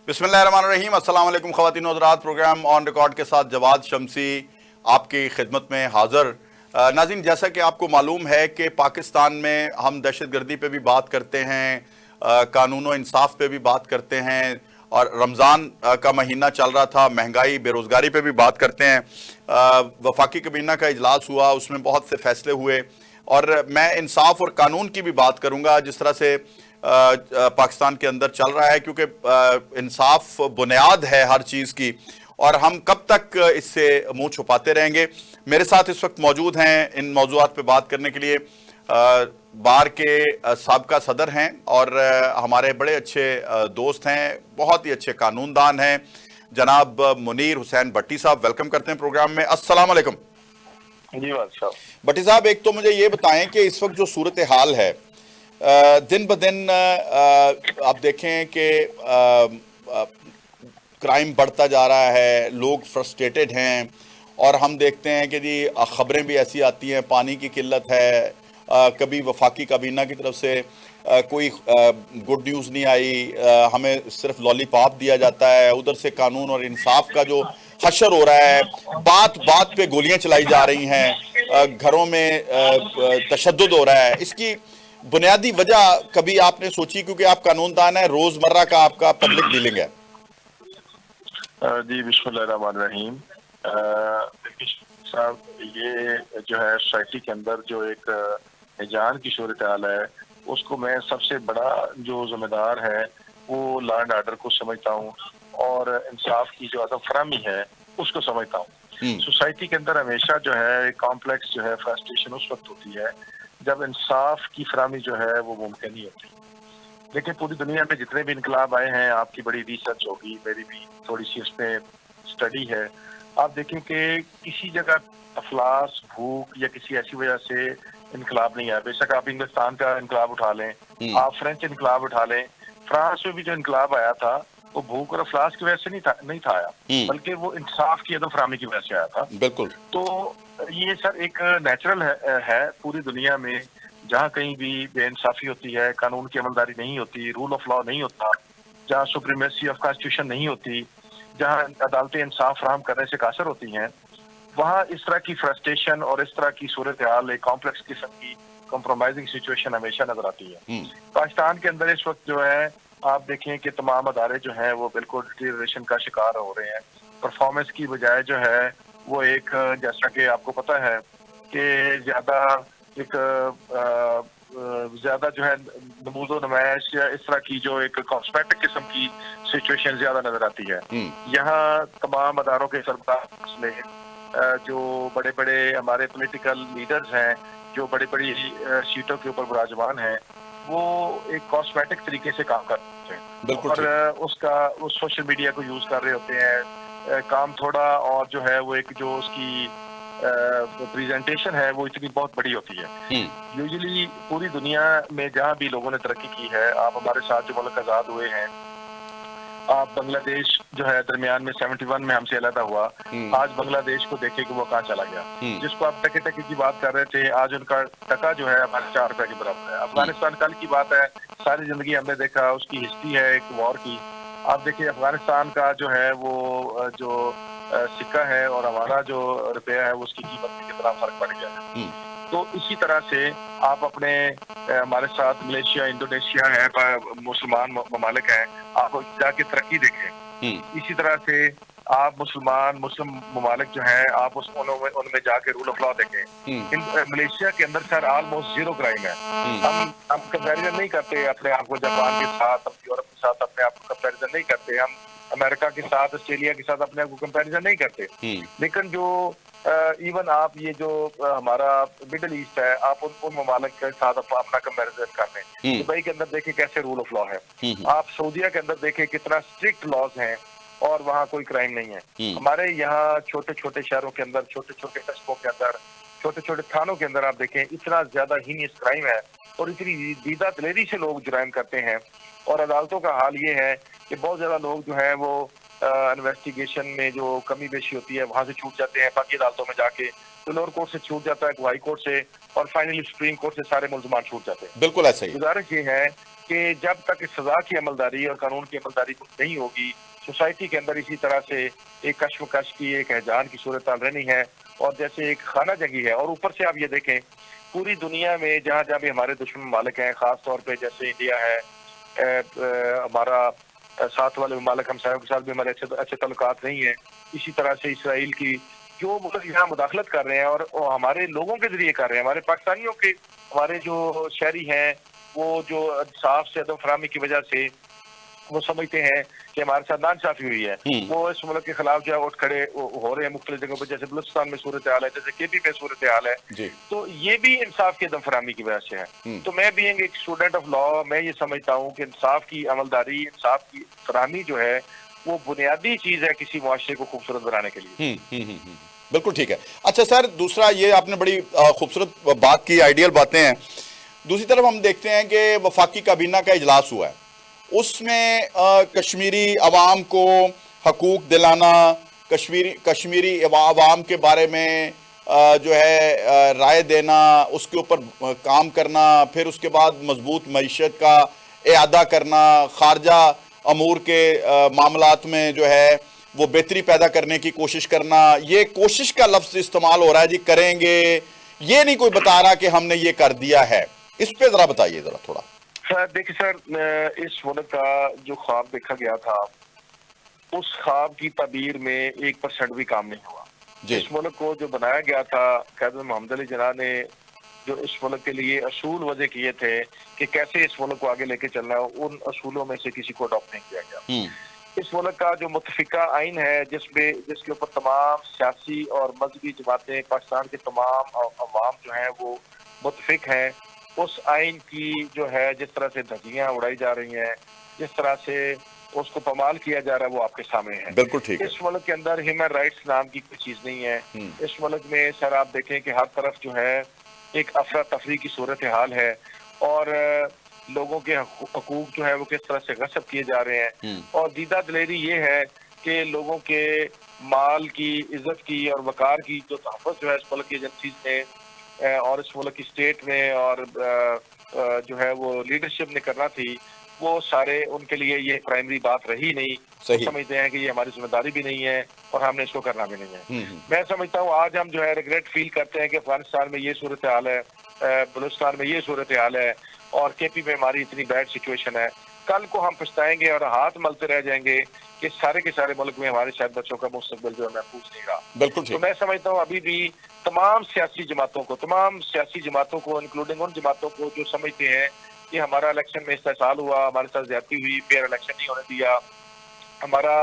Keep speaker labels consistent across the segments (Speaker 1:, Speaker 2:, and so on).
Speaker 1: बिस्मिल्लाहिर्रहमानिर्रहीम। अस्सलाम वालेकुम ख़वातीन व हज़रात। प्रोग्राम ऑन रिकॉर्ड के साथ जवाद शमसी आपकी खिदमत में हाज़िर। नाज़रीन, जैसा कि आपको मालूम है कि पाकिस्तान में हम दहशतगर्दी पे भी बात करते हैं, कानून व इंसाफ पे भी बात करते हैं, और रमज़ान का महीना चल रहा था, महंगाई बेरोज़गारी पे भी बात करते हैं। वफाकी कबीना का इजलास हुआ, उसमें बहुत से फैसले हुए, और मैं इंसाफ और कानून की भी बात करूँगा जिस तरह से पाकिस्तान के अंदर चल रहा है, क्योंकि इंसाफ बुनियाद है हर चीज़ की, और हम कब तक इससे मुंह छुपाते रहेंगे। मेरे साथ इस वक्त मौजूद हैं इन मौजूआत पे बात करने के लिए बार के साबका सदर हैं और हमारे बड़े अच्छे दोस्त हैं, बहुत ही अच्छे कानूनदान हैं, जनाब मुनीर हुसैन भट्टी साहब। वेलकम करते हैं प्रोग्राम में। अस्सलाम वालेकुम
Speaker 2: जी बादशाह।
Speaker 1: भट्टी साहब, एक तो मुझे ये बताएं कि इस वक्त जो सूरत हाल है, दिन ब दिन आप देखें कि क्राइम बढ़ता जा रहा है, लोग फ्रस्ट्रेटेड हैं, और हम देखते हैं कि जी ख़बरें भी ऐसी आती हैं, पानी की किल्लत है, कभी वफाकी काबीना की तरफ से कोई गुड न्यूज़ नहीं आई, हमें सिर्फ लॉलीपॉप दिया जाता है, उधर से कानून और इंसाफ का जो हशर हो रहा है, बात बात पे गोलियां चलाई जा रही हैं, घरों में तशद्दुद हो रहा है। इसकी बुनियादी वजह कभी आपने सोची? क्योंकि आप कानूनदान है, रोजमर्रा का आपका पब्लिक डीलिंग है।
Speaker 2: जी बिस्मिल्लाहिर्रहमानिर्रहीम। देखिए साहब, ये जो है सोसाइटी के अंदर जो एक हिजान की सूरत हाल है, उसको मैं सबसे बड़ा जो जिम्मेदार है वो लॉ एंड ऑर्डर को समझता हूँ, और इंसाफ की जो अदम फरामी है उसको समझता हूँ। सोसाइटी के अंदर हमेशा जो है कॉम्प्लेक्स जो है फ्रस्ट्रेशन उस वक्त होती है जब इंसाफ की फरामी जो है वो मुमकिन नहीं होती। देखिए, पूरी दुनिया में जितने भी इनकलाब आए हैं, आपकी बड़ी रिसर्च होगी, मेरी भी थोड़ी सी इसमें स्टडी है, आप देखें कि किसी जगह अफलास, भूख या किसी ऐसी वजह से इनकलाब नहीं आया। बेशक आप इंग्लिस्तान का इनकलाब उठा लें, आप फ्रेंच इनकलाब उठा लें, फ्रांस में भी जो इनकलाब आया था वो भूख और अफलास की वजह से नहीं था आया, बल्कि वो इंसाफ की अदम फरामी की वजह से आया था।
Speaker 1: बिल्कुल।
Speaker 2: तो ये सर एक नेचुरल है पूरी दुनिया में। जहाँ कहीं भी बेइंसाफी होती है, कानून की अमलदारी नहीं होती, रूल ऑफ लॉ नहीं होता, जहाँ सुप्रीमेसी ऑफ कॉन्स्टिट्यूशन नहीं होती, जहाँ अदालतें इंसाफ फराहम करने से कासर होती हैं, वहाँ इस तरह की फ्रस्ट्रेशन और इस तरह की सूरत हाल, एक कॉम्प्लेक्स किस्म की कॉम्प्रोमाइजिंग सिचुएशन हमेशा नजर आती है। पाकिस्तान के अंदर इस वक्त जो है आप देखें कि तमाम अदारे जो हैं वो बिल्कुल डिटेरियोरेशन का शिकार हो रहे हैं। परफॉर्मेंस की बजाय जो है वो एक, जैसा कि आपको पता है कि ज्यादा जो है नमूज़ो नुमाइश या इस तरह की जो एक कॉस्मेटिक किस्म की सिचुएशन ज्यादा नजर आती है। यहाँ तमाम अदारों के सरबराह में जो बड़े बड़े हमारे पॉलिटिकल लीडर्स हैं, जो बड़ी बड़ी सीटों के ऊपर विराजमान हैं, वो एक कॉस्मेटिक तरीके से काम करते हैं और वो सोशल मीडिया को यूज कर रहे होते हैं। काम थोड़ा, और जो है वो एक जो उसकी प्रेजेंटेशन है वो इतनी बहुत बड़ी होती है। यूजुअली पूरी दुनिया में जहाँ भी लोगों ने तरक्की की है, आप हमारे साथ जो मुल्क आजाद हुए हैं, आप बांग्लादेश जो है दरमियान में 71 में हमसे अलग हुआ, आज बांग्लादेश को देखे कि वो कहाँ चला गया। जिसको आप टके टके की बात कर रहे थे, आज उनका टका जो है हमारे 4 रुपए के बराबर है। अफगानिस्तान कल की बात है, सारी जिंदगी हमने देखा, उसकी हिस्ट्री है एक वॉर की। आप देखिए अफगानिस्तान का जो है वो जो सिक्का है और हमारा जो रुपया है उसकी कीमत में कितना फर्क पड़ गया है। तो इसी तरह से आप अपने हमारे साथ मलेशिया, इंडोनेशिया है, मुसलमान ममालिक हैं, आप जाके तरक्की देखें। इसी तरह से आप मुस्लिम ममालिक जो हैं, आप उनमें जाके रूल ऑफ लॉ देखें। मलेशिया के अंदर सर ऑलमोस्ट 0 क्राइम है। हम कंपैरिजन नहीं करते अपने आप को जापान के साथ, यूरोप के साथ अपने आप को कंपैरिजन नहीं करते, हम अमेरिका के साथ, ऑस्ट्रेलिया के साथ अपने आप को कंपैरिजन नहीं करते। लेकिन जो इवन आप ये जो हमारा मिडिल ईस्ट है, आप उन ममालिक के साथ अपना कंपैरिजन कर लें। दुबई के अंदर देखें कैसे रूल ऑफ लॉ है, आप सऊदीया के अंदर देखें कितना स्ट्रिक्ट लॉज हैं और वहाँ कोई क्राइम नहीं है। हमारे यहाँ छोटे छोटे शहरों के अंदर, छोटे छोटे कस्बों के अंदर, छोटे छोटे थानों के अंदर आप देखें इतना ज्यादा हीनियस क्राइम है और इतनी दीदा दिलेरी से लोग जुर्म करते हैं। और अदालतों का हाल ये है कि बहुत ज्यादा लोग जो है वो इन्वेस्टिगेशन में जो कमी बेशी होती है वहां से छूट जाते हैं, बाकी अदालतों में जाके तो लोअर कोर्ट से छूट जाता है, हाई कोर्ट से, और फाइनली सुप्रीम कोर्ट से सारे मुल्ज़मान छूट जाते हैं।
Speaker 1: बिल्कुल ऐसा ही।
Speaker 2: गुजारिश ये है कि जब तक इस सजा की अमलदारी और कानून की अमलदारी नहीं होगी, सोसाइटी के अंदर इसी तरह से एक कश्मकश की, एक हैजान की सूरत रहनी है और जैसे एक खाना जंगी है। और ऊपर से आप ये देखें, पूरी दुनिया में जहाँ जहाँ भी हमारे दुश्मन ममालिक हैं, खास तौर पे जैसे इंडिया है, हमारा साथ वाले ममालिक हमसायों के साथ भी हमारे अच्छे ताल्लुकात नहीं है। इसी तरह से इसराइल की जो मतलब यहाँ मुदाखलत कर रहे हैं और हमारे लोगों के जरिए कर रहे हैं, हमारे पाकिस्तानियों के, हमारे जो शहरी हैं वो जो साफ से अदम फरामी की वजह से वो समझते हैं कि हमारे साथ नाइंसाफी हुई है, वो इस मुल्क के खिलाफ जो है उठ खड़े हो रहे हैं मुख्तलिफ जगहों पर, जैसे बलूचिस्तान में सूरत हाल है, जैसे केपी में सूरत हाल है। तो ये भी इंसाफ की अदम फरामी की वजह से है। तो मैं भी एक स्टूडेंट ऑफ लॉ, मैं ये समझता हूँ कि इंसाफ की अमलदारी, इंसाफ की फरामी जो है वो बुनियादी चीज है किसी मुआशरे को खूबसूरत बनाने के लिए।
Speaker 1: बिल्कुल ठीक है। अच्छा सर, दूसरा ये आपने बड़ी खूबसूरत बात की, आइडियल बातें हैं। दूसरी तरफ हम देखते हैं कि वफाकी काबीना का इजलास हुआ है, उसमें कश्मीरी अवाम को हकूक दिलाना, कश्मीरी अवाम के बारे में जो है राय देना, उसके ऊपर काम करना, फिर उसके बाद मजबूत मईशत का इआदा करना, खारजा अमूर के मामलात में जो है वो बेहतरी पैदा करने की कोशिश करना। ये कोशिश का लफ्ज इस्तेमाल हो रहा है जी, करेंगे, ये नहीं कोई बता रहा कि हमने ये कर दिया है। इस पे जरा बताइए जरा थोड़ा।
Speaker 2: सर देखिए सर, इस मुल्क का जो ख्वाब देखा गया था, उस ख्वाब की ताबीर में 1% भी काम नहीं हुआ। इस मुल्क को जो बनाया गया था, क़ायद मोहम्मद अली जिन्ना ने जो इस मुल्क के लिए असूल वज़े किए थे कि कैसे इस मुल्क को आगे लेके चलना है, उन असूलों में से किसी को अडॉप्ट नहीं किया गया। इस मुल्क का जो मुतफ़िका आइन है, जिसके ऊपर तमाम सियासी और मजहबी जमातें, पाकिस्तान के तमाम अवाम जो हैं वो मुतफ़िक हैं, उस आइन की जो है जिस तरह से धज्जियां उड़ाई जा रही हैं, जिस तरह से उसको पमाल किया जा रहा है, वो आपके सामने है।
Speaker 1: बिल्कुल ठीक है।
Speaker 2: इस मुल्क के अंदर ह्यूमन राइट्स नाम की कोई चीज नहीं है। इस मुल्क में सर आप देखें कि हर तरफ जो है एक अफरा तफरी की सूरत हाल है और लोगों के हकूक जो है वो किस तरह से गसब किए जा रहे हैं। और दीदा दिलेरी ये है कि लोगों के माल की, इज्जत की और वकार की जो तहफ़्फ़ुज़ जो है इस मुल्क की एजेंसीज ने और इस मुल्क की स्टेट में और जो है वो लीडरशिप ने करना थी, वो सारे उनके लिए ये प्राइमरी बात रही नहीं। वो समझते हैं कि ये हमारी जिम्मेदारी भी नहीं है और हमने इसको करना भी नहीं है। मैं समझता हूँ आज हम जो है रिग्रेट फील करते हैं कि अफगानिस्तान में ये सूरत हाल है, बलूचिस्तान में ये सूरत हाल है और केपी में हमारी इतनी बैड सिचुएशन है। कल को हम पछताएंगे और हाथ मलते रह जाएंगे कि सारे के सारे मुल्क में हमारे शायद बच्चों का मुस्तकबिल जो है महफूज नहीं रहा।
Speaker 1: बिल्कुल।
Speaker 2: तो मैं समझता हूँ अभी भी तमाम सियासी जमातों को इंक्लूडिंग उन जमातों को जो समझते हैं कि हमारा इलेक्शन में इस्तेसाल हुआ, हमारे साथ ज्यादती हुई, फेयर इलेक्शन नहीं होने दिया, हमारा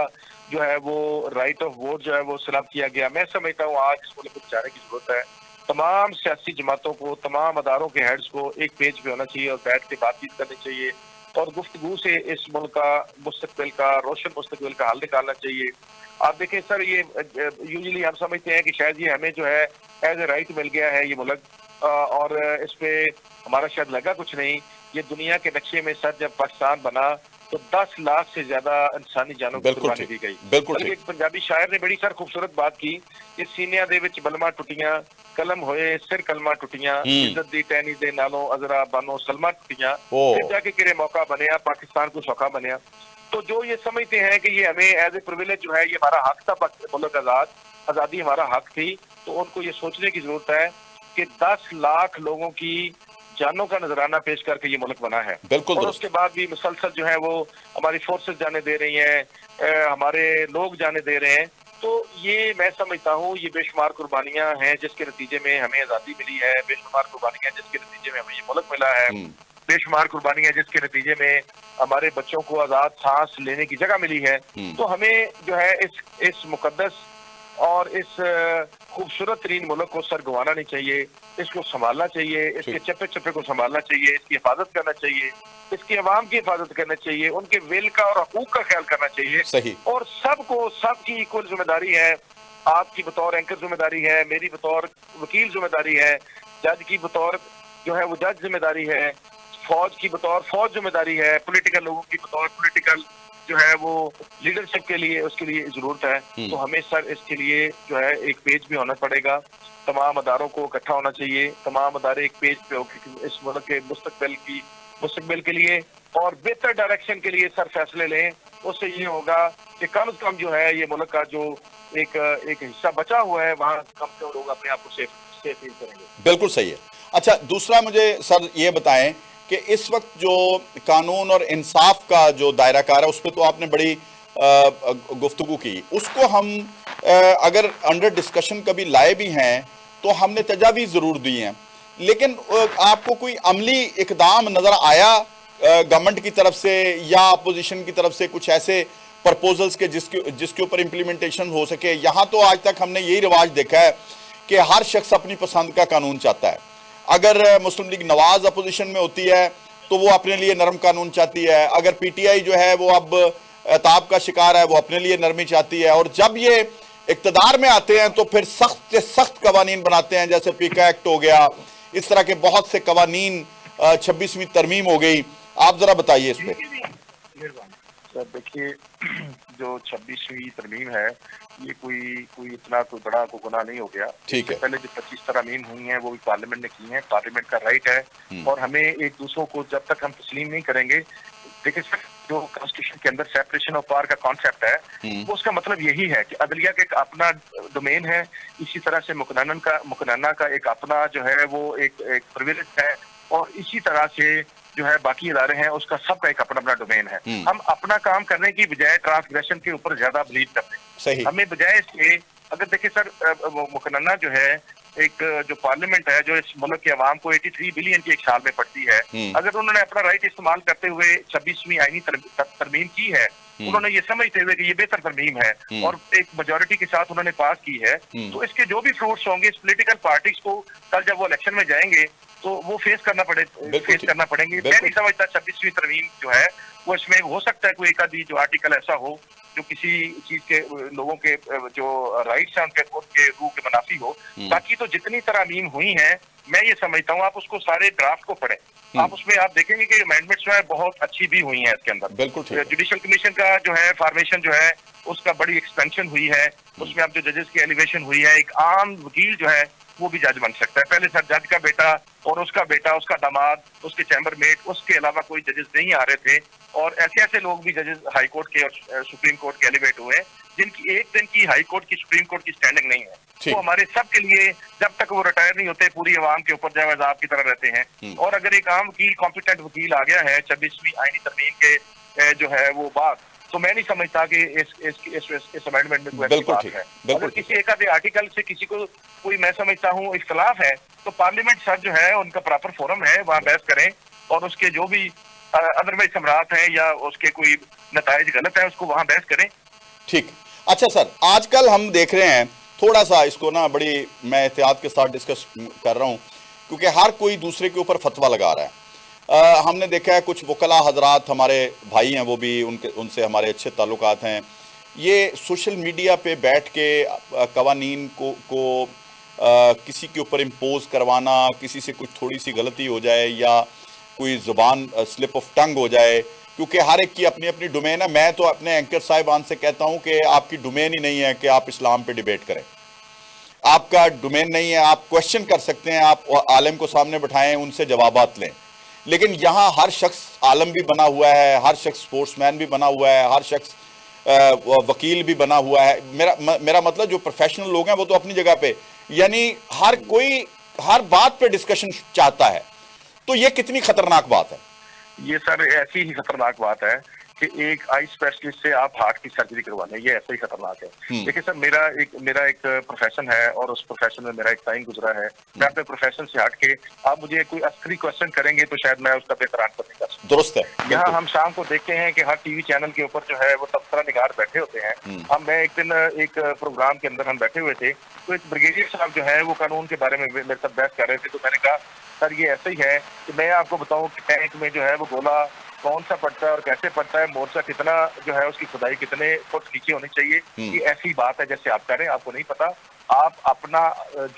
Speaker 2: जो है वो राइट ऑफ वोट जो है वो सलाब किया गया। मैं समझता हूँ आज इस मुल्क को बचाने की जरूरत है। तमाम सियासी जमातों को, तमाम अदारों के हेड्स को एक पेज पे होना चाहिए और बैठ के बातचीत करनी चाहिए और गुफ्तगू से इस मुल्क का मुस्तकबिल का, रोशन मुस्तकबिल का हल निकालना चाहिए। आप देखें सर, ये यूजुअली हम समझते हैं कि शायद ये हमें जो है एज ए राइट मिल गया है ये मुल्क और इस पे हमारा शायद लगा कुछ नहीं। ये दुनिया के नक्शे में सर जब पाकिस्तान बना तो 10 लाख से ज्यादा इंसानी जानों की कुर्बानी दी गई। बल्कि एक पंजाबी शायर ने बड़ी सर खूबसूरत बात की कि सीनिया दे विच बलमा टुटियां, कलम होए सिर कलमा टुटियां, इज्जत दी टहनी दे नालों अजरा बानो सलमा टुटियां, फिर जाके किरे मौका बनया पाकिस्तान को सौखा बनया। तो जो ये समझते हैं कि ये हमें एज ए प्रिविलेज जो है, ये हमारा हक था, मुल्क आजादी हमारा हक थी, तो उनको ये सोचने की जरूरत है कि 10 लाख लोगों की जानों का नजराना पेश करके ये मुल्क बना है। बिल्कुल। और उसके बाद भी मुसलसल जो है वो हमारी फोर्सेस जाने दे रही हैं, हमारे लोग जाने दे रहे हैं। तो ये मैं समझता हूँ ये बेशुमार कुर्बानियां हैं जिसके नतीजे में हमें आजादी मिली है, बेशुमार कुर्बानियां जिसके नतीजे में हमें ये मुल्क मिला है, बेशुमार कुर्बानियां जिसके नतीजे में हमारे बच्चों को आजाद सांस लेने की जगह मिली है। तो हमें जो है इस मुकद्दस और इस खूबसूरत तरीन मुल्क को सर गंवाना नहीं चाहिए, इसको संभालना चाहिए, इसके चप्पे चप्पे को संभालना चाहिए, इसकी हिफाजत करना चाहिए, इसकी आवाम की हिफाजत करना चाहिए, उनके विल का और हकूक का ख्याल करना चाहिए।
Speaker 1: सही। और
Speaker 2: सबकी इक्वल जिम्मेदारी है। आपकी बतौर एंकर जिम्मेदारी है, मेरी बतौर वकील जिम्मेदारी है, जज की बतौर जो है वो जज जिम्मेदारी है, फौज की बतौर फौज जिम्मेदारी है, पॉलिटिकल लोगों की बतौर पॉलिटिकल जो है वो लीडरशिप के लिए उसके लिए जरूरत है। तो हमें सर इसके लिए जो है एक पेज भी होना पड़ेगा, तमाम अदारों को इकट्ठा होना चाहिए, तमाम अदारे एक पेज पे होकर इस मुल्क के मुस्तकबिल के लिए और बेहतर डायरेक्शन के लिए सर फैसले लें। उससे ये होगा कि कम से कम जो है ये मुल्क का जो एक हिस्सा बचा हुआ है वहाँ कम से कम लोग अपने आप को सेफ फील करेंगे।
Speaker 1: बिल्कुल सही है। अच्छा, दूसरा मुझे सर ये बताएं कि इस वक्त जो कानून और इंसाफ का जो दायरा कार है उस पर तो आपने बड़ी गुफ्तगू की, उसको हम अगर अंडर डिस्कशन कभी लाए भी हैं तो हमने तजावीज़ ज़रूर दी हैं, लेकिन आपको कोई अमली इकदाम नज़र आया गवर्नमेंट की तरफ से या अपोजिशन की तरफ से कुछ ऐसे प्रपोजल्स के जिसके ऊपर इम्प्लीमेंटेशन हो सके? यहाँ तो आज तक हमने यही रिवाज देखा है कि हर शख्स अपनी पसंद का कानून चाहता है। अगर मुस्लिम लीग नवाज अपोजिशन में होती है तो वो अपने लिए नरम कानून चाहती है, अगर पीटीआई जो है वो अब ताब का शिकार है वो अपने लिए नरमी चाहती है, और जब ये इक्तदार में आते हैं तो फिर सख्त से सख्त कवानीन बनाते हैं, जैसे पीका एक्ट हो गया, इस तरह के बहुत से कवानीन, 26वीं तरमीम हो गई। आप जरा बताइए इस पे।
Speaker 2: सर देखिए, जो 26वीं तरमीम है ये कोई इतना कोई बड़ा कोई गुनाह नहीं हो गया।
Speaker 1: ठीक है।
Speaker 2: पहले जो 25 तरमीम हुई हैं वो भी पार्लियामेंट ने की हैं, पार्लियामेंट का राइट है और हमें एक दूसरों को जब तक हम तस्लीम नहीं करेंगे। देखिए सर, जो कॉन्स्टिट्यूशन के अंदर सेपरेशन ऑफ पावर का कॉन्सेप्ट है वो उसका मतलब यही है कि अदलिया का एक अपना डोमेन है, इसी तरह से मुकन्ना का एक अपना जो है वो एक प्रिविलेज है, और इसी तरह से जो है बाकी इदारे हैं उसका सबका एक अपना अपना डोमेन है। हम अपना काम करने की बजाय ट्रांसग्रेशन के ऊपर ज्यादा बिलीव करते हैं।
Speaker 1: सही।
Speaker 2: हमें बजाय इसके, अगर देखिए सर, मुकन्ना जो है एक जो पार्लियामेंट है जो इस मुल्क के अवाम को 83 बिलियन की एक साल में पड़ती है, अगर उन्होंने अपना राइट इस्तेमाल करते हुए 26वीं आईनी तरमीम की है, उन्होंने ये समझते हुए कि ये बेहतर तरमीम है और एक मेजोरिटी के साथ उन्होंने पास की है, तो इसके जो भी फ्रूट्स होंगे इस पॉलिटिकल पार्टीज को कल जब वो इलेक्शन में जाएंगे तो वो फेस करना पड़ेंगे। मैं नहीं समझता 26वीं तरमीम जो है वो इसमें हो सकता है कोई एक आधी जो आर्टिकल ऐसा हो जो किसी चीज के लोगों के जो राइट्स हैं उनके रूह के मुनाफी हो। बाकी तो जितनी तरमीम हुई हैं मैं ये समझता हूँ आप उसको सारे ड्राफ्ट को पढ़ें, आप उसमें आप देखेंगे कि अमेंडमेंट्स जो है बहुत अच्छी भी हुई हैं इसके अंदर।
Speaker 1: बिल्कुल।
Speaker 2: जुडिशल कमीशन का जो है फॉर्मेशन जो है उसका बड़ी एक्सपेंशन हुई है, उसमें अब जो जजेस की एलिवेशन हुई है, एक आम वकील जो है वो भी जज बन सकता है। पहले सर जज का बेटा और उसका बेटा, उसका दामाद, उसके चैम्बर मेट, उसके अलावा कोई जजेस नहीं आ रहे थे, और ऐसे ऐसे लोग भी जजेस हाई कोर्ट के और सुप्रीम कोर्ट के एलिवेट हुए जिनकी एक दिन की हाई कोर्ट की सुप्रीम कोर्ट की स्टैंडिंग नहीं है। वो हमारे सब के लिए जब तक वो रिटायर नहीं होते पूरी आवाम के ऊपर जावेद आप की तरह रहते हैं। और अगर एक आम वकील कॉम्पिटेंट वकील आ गया है 26वीं आईनी तरमीम के जो है वो बात, तो मैं नहीं समझता कि इस अमेंडमेंट में कोई अच्छी बात है। अगर किसी एक आधे आर्टिकल से किसी को कोई मैं समझता हूँ इख्तलाफ है तो पार्लियामेंट सर जो है उनका प्रॉपर फोरम है, वहाँ बहस करें और उसके जो भी अदरवाइज सम्राट है या उसके कोई नताइज गलत है उसको वहाँ बहस करें।
Speaker 1: ठीक। अच्छा सर, आजकल हम देख रहे हैं, थोड़ा सा इसको ना बड़ी मैं एहतियात के साथ डिस्कस कर रहा हूँ क्योंकि हर कोई दूसरे के ऊपर फतवा लगा रहा है। हमने देखा है कुछ वकला हजरात हमारे भाई हैं, वो भी उनसे हमारे अच्छे ताल्लुकात हैं, ये सोशल मीडिया पे बैठ के कवानीन को किसी के ऊपर इम्पोज करवाना, किसी से कुछ थोड़ी सी गलती हो जाए या कोई ज़ुबान स्लिप ऑफ टंग हो जाए, क्योंकि हर एक की अपनी अपनी डोमेन है। मैं तो अपने एंकर साहिबान से कहता हूं कि आपकी डोमेन ही नहीं है कि आप इस्लाम पे डिबेट करें, आपका डोमेन नहीं है। आप क्वेश्चन कर सकते हैं, आप आलिम को सामने बिठाएं, उनसे जवाबात लें, लेकिन यहाँ हर शख्स आलम भी बना हुआ है, हर शख्स स्पोर्ट्समैन भी बना हुआ है, हर शख्स वकील भी बना हुआ है। मेरा मतलब जो प्रोफेशनल लोग हैं वो तो अपनी जगह पे, यानी हर कोई हर बात पे डिस्कशन चाहता है। तो ये कितनी खतरनाक बात है?
Speaker 2: ये सर ऐसी ही खतरनाक बात है कि एक आई स्पेशलिस्ट से आप हार्ट की सर्जरी करवा लें, ये ऐसा ही खतरनाक है। देखिए सर, मेरा एक प्रोफेशन है और उस प्रोफेशन में मेरा एक टाइम गुजरा है। मैं अपने प्रोफेशन से हट के आप मुझे कोई अस्करी क्वेश्चन करेंगे तो शायद मैं उसका बेहतर आंसर नहीं कर सकता।
Speaker 1: दुरुस्त है।
Speaker 2: यहाँ हम शाम को देखते हैं कि हर टीवी चैनल के ऊपर जो है वो तबसरा निगार बैठे होते हैं। मैं एक दिन एक प्रोग्राम के अंदर हम बैठे हुए थे तो एक ब्रिगेडियर साहब जो है वो कानून के बारे में मेरे साथ बहस कर रहे थे। तो मैंने कहा सर ये ऐसा ही है कि मैं आपको बताऊं कि टैंक में जो है वो गोला कौन सा पड़ता है और कैसे पड़ता है, मोर्चा कितना जो है उसकी खुदाई कितने फुट नीचे होनी चाहिए, ये ऐसी बात है जैसे आप कह रहे हैं आपको नहीं पता। आप अपना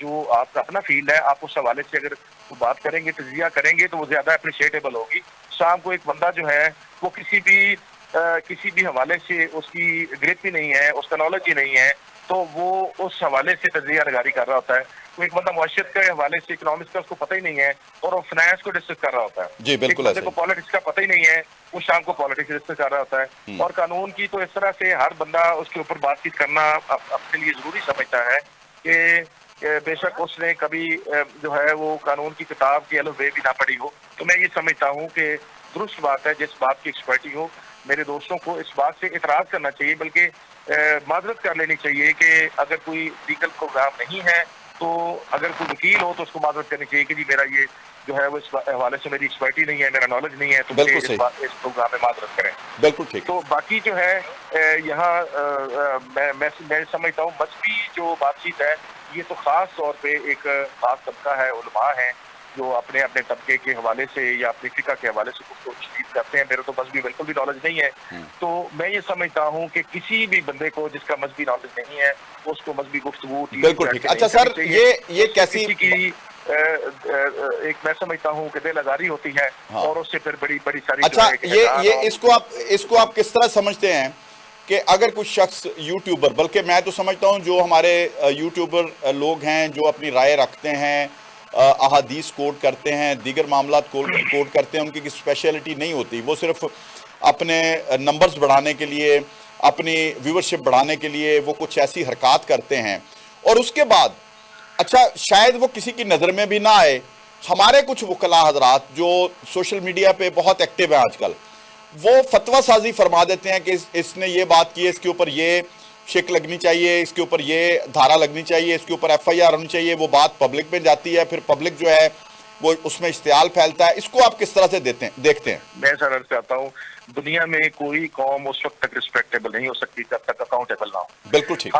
Speaker 2: जो आपका अपना फील्ड है आप उस हवाले से अगर बात करेंगे, तजिया करेंगे तो वो ज्यादा अप्रिशिएटेबल होगी। शाम को एक बंदा जो है वो किसी भी किसी भी हवाले से उसकी ग्रिप ही नहीं है, उसका नॉलेज ही नहीं है, तो वो उस हवाले से तजिया नगारी कर रहा होता है। कोई एक बंदा मुआशरत के हवाले से, इकोनॉमिक्स का उसको पता ही नहीं है और वो फाइनेंस को डिस्कस कर रहा होता है।
Speaker 1: जी बिल्कुल,
Speaker 2: एक बंदे को पॉलिटिक्स का पता ही नहीं है, वो शाम को पॉलिटिक्स डिस्कस कर रहा होता है। और कानून की तो इस तरह से हर बंदा उसके ऊपर बातचीत करना अपने लिए जरूरी समझता है कि बेशक उसने कभी जो है वो कानून की किताब की अलग वे भी ना पढ़ी हो। तो मैं ये समझता हूँ कि दुरुस्त बात है, जिस बात की एक्सपर्टी हो, मेरे दोस्तों को इस बात से इतराज करना चाहिए, बल्कि माजरत कर लेनी चाहिए कि अगर कोई लीगल प्रोग्राम नहीं है तो अगर कोई वकील हो तो उसको माजरत करनी चाहिए कि जी मेरा ये जो है वो इस हवाले से मेरी एक्सपर्टी नहीं है, मेरा नॉलेज नहीं है, तो इस प्रोग्राम में माजरत करें।
Speaker 1: बिल्कुल ठीक।
Speaker 2: तो बाकी जो है यहाँ मैं समझता हूँ मजहबी जो बातचीत है ये तो खास तौर पे एक खास तबका है, उलमा है जो अपने अपने तबके के हवाले से या अपनी फिका के हवाले से कुछ चीज करते हैं। मेरे तो मजहबी बिल्कुल भी नॉलेज नहीं है, तो मैं ये समझता हूँ कि किसी भी बंदे को जिसका मजहबी नॉलेज नहीं है उसको मजहबी गुफ्तगू
Speaker 1: बिल्कुल ठीक। अच्छा सर, ये कैसी
Speaker 2: की एक मैं समझता हूँ कि दिल आजारी होती है। हाँ। और उससे फिर बड़ी बड़ी सारी
Speaker 1: अच्छा ये इसको आप किस तरह समझते हैं कि अगर कुछ शख्स यूट्यूबर, बल्कि मैं तो समझता हूँ जो हमारे यूट्यूबर लोग हैं जो अपनी राय रखते हैं, अहादीस कोट करते हैं, दीगर मामलात कोट करते हैं, उनकी की स्पेशलिटी नहीं होती, वो सिर्फ अपने नंबर्स बढ़ाने के लिए, अपनी व्यूवरशिप बढ़ाने के लिए वो कुछ ऐसी हरकत करते हैं और उसके बाद अच्छा शायद वो किसी की नज़र में भी ना आए। हमारे कुछ वकला हजरात जो सोशल मीडिया पे बहुत एक्टिव हैं आजकल, वो फतवा साजी फरमा देते हैं कि इसने ये बात की है, इसके ऊपर ये शिक लगनी चाहिए, इसके ऊपर ये धारा लगनी चाहिए, इसके ऊपर FIR होनी चाहिए। वो बात पब्लिक में जाती है, फिर पब्लिक जो है वो उसमें इश्तियाल फैलता है। इसको आप किस तरह से देखते हैं?
Speaker 2: मैं सर अर्ज चाहता हूँ, दुनिया में कोई कौम उस वक्त तक रिस्पेक्टेबल नहीं हो सकती जब तक अकाउंटेबल ना हो।
Speaker 1: बिल्कुल ठीक।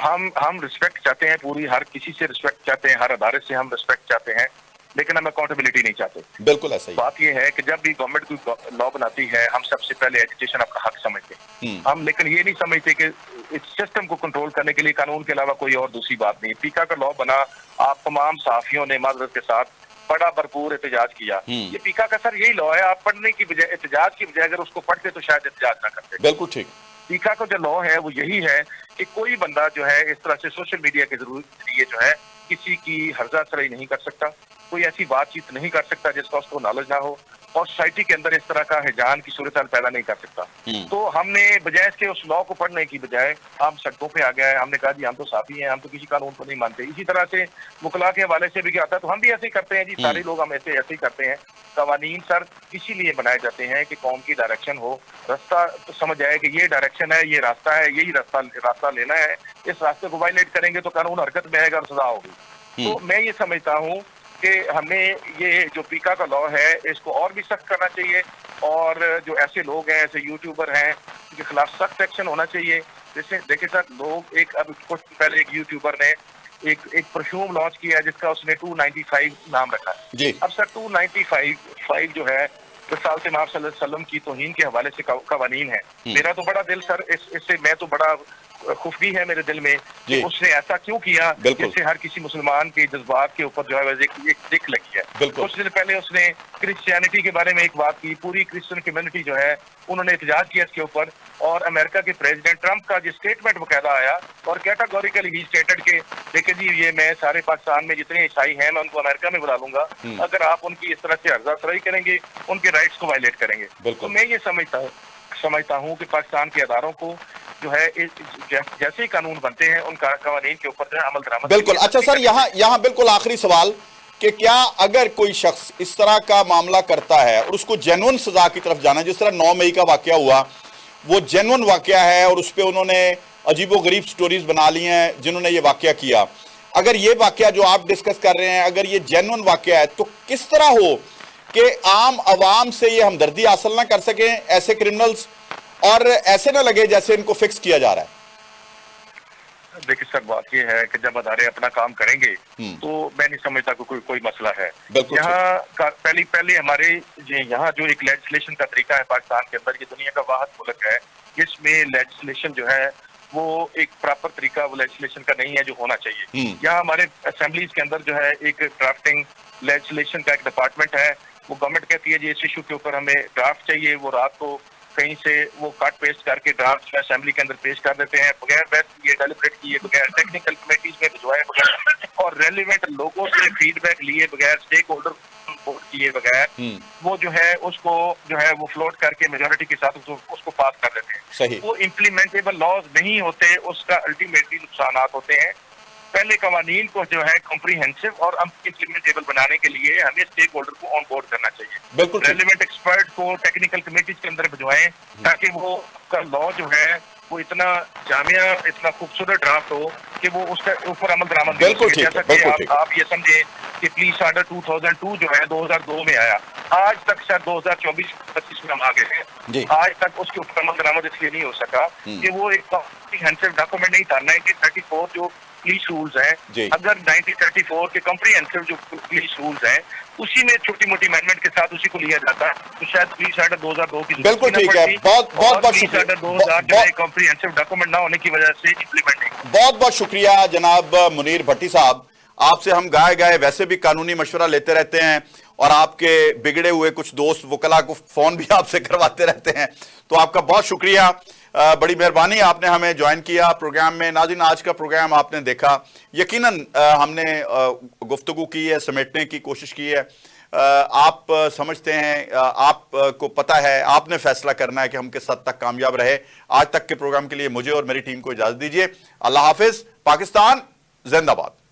Speaker 2: हम रिस्पेक्ट चाहते हैं, पूरी हर किसी से रिस्पेक्ट चाहते हैं, हर अदारे से हम रिस्पेक्ट चाहते हैं, लेकिन हम अकाउंटेबिलिटी नहीं चाहते।
Speaker 1: बिल्कुल ऐसा ही
Speaker 2: बात यह है कि जब भी गवर्नमेंट कोई लॉ बनाती है हम सबसे पहले एजुकेशन अपना हक समझते हैं हम, लेकिन ये नहीं समझते कि इस सिस्टम को कंट्रोल करने के लिए कानून के अलावा कोई और दूसरी बात नहीं। पीका का लॉ बना, आप तमाम सहाफियों ने माजरत के साथ बड़ा भरपूर एहतजाज किया। ये पीका का सर यही लॉ है, आप पढ़ने की बजाय, एहतजाज की बजाय अगर उसको पढ़ते तो शायद एहतजाज ना करते।
Speaker 1: बिल्कुल ठीक।
Speaker 2: पीका का जो लॉ है वो यही है कि कोई बंदा जो है इस तरह से सोशल मीडिया के जरिए जो है किसी की हर्जा सराई नहीं कर सकता, कोई ऐसी बातचीत नहीं कर सकता जिसका उसको नॉलेज ना हो, और सोसाइटी के अंदर इस तरह का हिजान की सूरत पैदा नहीं कर सकता। तो हमने बजाय इसके उस लॉ को पढ़ने की बजाय हम सड़कों पे आ गए, हमने कहा जी हम तो साफी हैं, हम तो किसी कानून को नहीं मानते। इसी तरह से मुकला के हवाले से भी क्या आता है, तो हम भी ऐसे ही करते हैं जी, सारे लोग हम ऐसे ही करते हैं। कवानीन सर इसीलिए बनाए जाते हैं कि कौम की डायरेक्शन हो, रास्ता तो समझ आए कि ये डायरेक्शन है, ये रास्ता है, यही रास्ता लेना है, इस रास्ते को वायलेट करेंगे तो कानून हरकत में आएगा और सजा होगी। तो मैं ये समझता हूँ कि हमें ये जो पीका का लॉ है इसको और भी सख्त करना चाहिए, और जो ऐसे लोग हैं, ऐसे यूट्यूबर हैं, उनके खिलाफ सख्त एक्शन होना चाहिए। जैसे देखिए सर, लोग अब कुछ दिन पहले एक यूट्यूबर ने एक परफ्यूम लॉन्च किया है जिसका उसने 295 नाम रखा है। अब सर 295 जो है रसूल सल्लल्लाहु अलैहि वसल्लम की तौहीन के हवाले से कवानीन है। मेरा तो बड़ा दिल सर इससे मैं तो बड़ा खुफगी है मेरे दिल में कि उसने ऐसा क्यों किया जिससे हर किसी मुसलमान के जज्बात के ऊपर जो है एक दिक लगी है। कुछ दिन पहले उसने क्रिश्चियनिटी के बारे में एक बात की, पूरी क्रिश्चियन कम्युनिटी जो है उन्होंने एहतजाज किया इसके ऊपर, और अमेरिका के प्रेसिडेंट ट्रंप का जो स्टेटमेंट बकायदा आया और कैटेगोरिकली ही स्टेटेड के देखिए जी ये मैं सारे पाकिस्तान में जितने ईसाई हैं मैं उनको अमेरिका में बुला लूंगा अगर आप उनकी इस तरह से हर्जासराई करेंगे, उनके राइट्स को वायलेट करेंगे। तो मैं ये समझता हूँ कि पाकिस्तान के अदारों को जो है जैसे ही कानून बनते हैं उन कानून के ऊपर जो है अमल दरामद।
Speaker 1: बिल्कुल। अच्छा सर, यहाँ बिल्कुल आखिरी सवाल कि क्या अगर कोई शख्स इस तरह का मामला करता है और उसको जेन्युइन सजा की तरफ जाना, जिस तरह 9 मई का वाकया हुआ, वो जेन्युइन वाकया है और उस पर उन्होंने अजीबोगरीब स्टोरीज बना ली हैं जिन्होंने ये वाकया किया, अगर ये वाकया जो आप डिस्कस कर रहे हैं अगर ये जेन्युइन वाकया है तो किस तरह हो कि आम आवाम से ये हमदर्दी हासिल ना कर सकें ऐसे क्रिमिनल्स, और ऐसे ना लगे जैसे इनको फिक्स किया जा रहा है?
Speaker 2: देखिए सर, बात ये है कि जब अदारे अपना काम करेंगे तो मैं नहीं समझता कि कोई मसला है। यहाँ पहले हमारे यहाँ जो एक लेजिस्लेशन का तरीका है पाकिस्तान के अंदर, ये दुनिया का वाहिद मुल्क है जिसमें लेजिस्लेशन जो है वो एक प्रॉपर तरीका वो लेजिस्लेशन का नहीं है जो होना चाहिए। यहाँ हमारे असेंबलीज के अंदर जो है एक ड्राफ्टिंग लेजिस्लेशन का एक डिपार्टमेंट है, वो गवर्नमेंट कहती है जी इस इशू के ऊपर हमें ड्राफ्ट चाहिए, वो रात को कहीं से वो कट पेस्ट करके ड्राफ्ट असेंबली के अंदर पेश कर देते हैं, बगैर बहस किए, डेलिब्रेट किए, बगैर टेक्निकल कमेटीज में भिजवाए बगैर और रेलिवेंट लोगों से फीडबैक लिए बगैर, स्टेक होल्डर वोट किए बगैर वो जो है उसको जो है वो फ्लोट करके मेजोरिटी के साथ उसको पास कर देते हैं।
Speaker 1: सही।
Speaker 2: वो इम्प्लीमेंटेबल लॉज नहीं होते, उसका अल्टीमेटली नुकसान होते हैं। पहले कवानीन को जो है कॉम्प्रिहेंसिव और इम्प्लीमेंटेबल बनाने के लिए हमें स्टेक होल्डर को ऑन बोर्ड करना चाहिए,
Speaker 1: बिल्कुल
Speaker 2: रेलिवेंट एक्सपर्ट को टेक्निकल कमेटीज के अंदर भिजवाएं ताकि वो का लॉ जो है वो इतना जामिया, इतना खूबसूरत ड्राफ्ट हो कि वो उसके ऊपर अमल दरामद हो सके। जैसा कि आप ये समझे कि पुलिस ऑर्डर 2002 जो है 2002 में आया, आज तक सर 2024-25 में हम आ गए हैं, आज तक उसके ऊपर अमल दरामद इसलिए नहीं हो सका कि वो एक कॉम्प्रिहेंसिव डॉक्यूमेंट नहीं था। 1934 जो पुलिस रूल्स हैं, अगर 1934 के कॉम्प्रिहेंसिव जो पुलिस रूल्स हैं उसी में छोटी मोटी अमेंडमेंट के साथ उसी को लिया जाता तो शायद पुलिस ऑर्डर 2002 की
Speaker 1: बिल्कुल ठीक है। बहुत शुक्रिया।
Speaker 2: ऑर्डर 2000 जो है कॉम्प्रिहेंसिव डॉक्यूमेंट ना होने की वजह से इम्प्लीमेंट नहीं।
Speaker 1: बहुत शुक्रिया जनाब मुनीर भट्टी साहब, आपसे हम गाए वैसे भी कानूनी मशवरा लेते रहते हैं और आपके बिगड़े हुए कुछ दोस्त वकला को फोन भी आपसे करवाते रहते हैं, तो आपका बहुत शुक्रिया, बड़ी मेहरबानी, आपने हमें ज्वाइन किया प्रोग्राम में। नाज़रीन, आज का प्रोग्राम आपने देखा, यकीनन हमने गुफ्तगू की है, समेटने की कोशिश की है। आप समझते हैं, आपको पता है, आपने फैसला करना है कि हम किस हद तक कामयाब रहे। आज तक के प्रोग्राम के लिए मुझे और मेरी टीम को इजाजत दीजिए। अल्लाह हाफिज। पाकिस्तान जिंदाबाद।